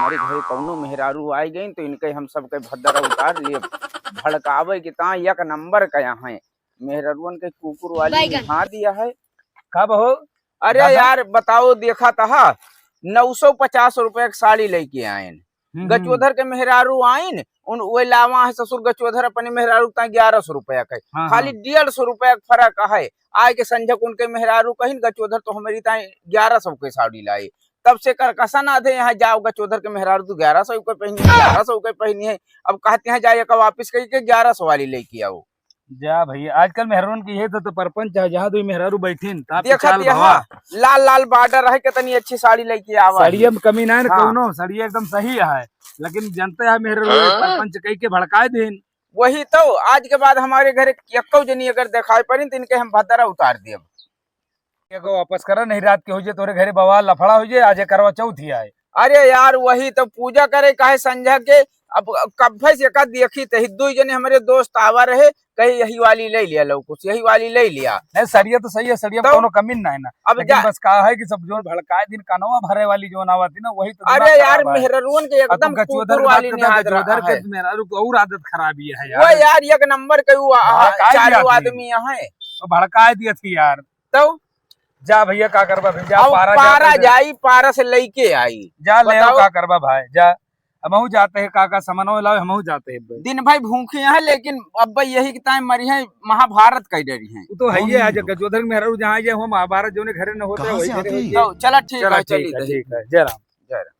हमारे घर कौनो मेहरारू आई गई तो इनके हम सबके भद्दरा उतार लिए भड़कावे कि ता एक नंबर का यहाँ है मेहरारुअन के कुकुर वाली निभा दिया है। कब हो? अरे यार बताओ, देखा था 950 रुपए की साड़ी लेके आए गचोधर के मेहरारू आइन उन वही लावा है ससुर गचोधर अपने मेहरारू 1100 रुपया का खाली 150 रुपया का फर्क है। आए के संजक उनके मेहरारू कहीं गचोधर तो हमारी 1100 के साड़ी लाई। तब से कर कसन आधे यहाँ जाओ गचोधर के मेहरारू तो 1100 के पहनी है 1100 के पहनी है। अब कहते हैं जाए का वापिस कही के 1100 वाली लेके आओ। जा भैया आजकल मेहरारून की ये तो परपंच है जहाँ दो मेहरारू बैठीन देखा लाल लाल बॉर्डर है कितनी अच्छी साड़ी लेके आवा। साड़िया में कमी ना है कौनो, साड़िया एकदम सही है लेकिन जनते है मेहरारू परपंच कही के भड़काए दिन। वही तो आज के बाद हमारे घर यक्को जनी अगर दिखाई पड़ी तो इनके हम भद्दरा उतार दिए। को वापस करा नहीं रात के हो जाए तोरे घरे बवाल लफड़ा हो जाए आज करवा चौथ ही आए। अरे यार वही तो पूजा करे काहे संझा के। अब कब से का देखी तो हिंदू जने हमारे दोस्त आवा रहे कहीं यही वाली ले लिया लो कुछ यही वाली ले लिया। नहीं सड़िया तो सही है, सड़िया में कोनो कमी ना है ना। अब बस कहा है कि सब जो भड़काए दिन कानवा भरे वाली जो नावा थी ना वही तो। अरे यार मेहरारून के एकदम कुकुर वाली गचोधर के मेहरारू को और आदत खराब है यार। वो यार एक नंबर के चारों आदमी यहाँ है भड़काए दिया थी यार। तो जा भैया का करबा जा पारा जाई पारा से लेके आई जा ले का करबा भाई जा। हमहू जाते हैं काका समनो लाओ हमहू जाते हैं दिन भाई भूखे हैं लेकिन अब यही के टाइम मरी है महाभारत कई डरी है तो है ये आज गजोधर मेहरारू जहाँ जे हो महाभारत जो ने घरे न होते वही घरे तो चला ठीक है चलिए ठीक है जय राम जय राम।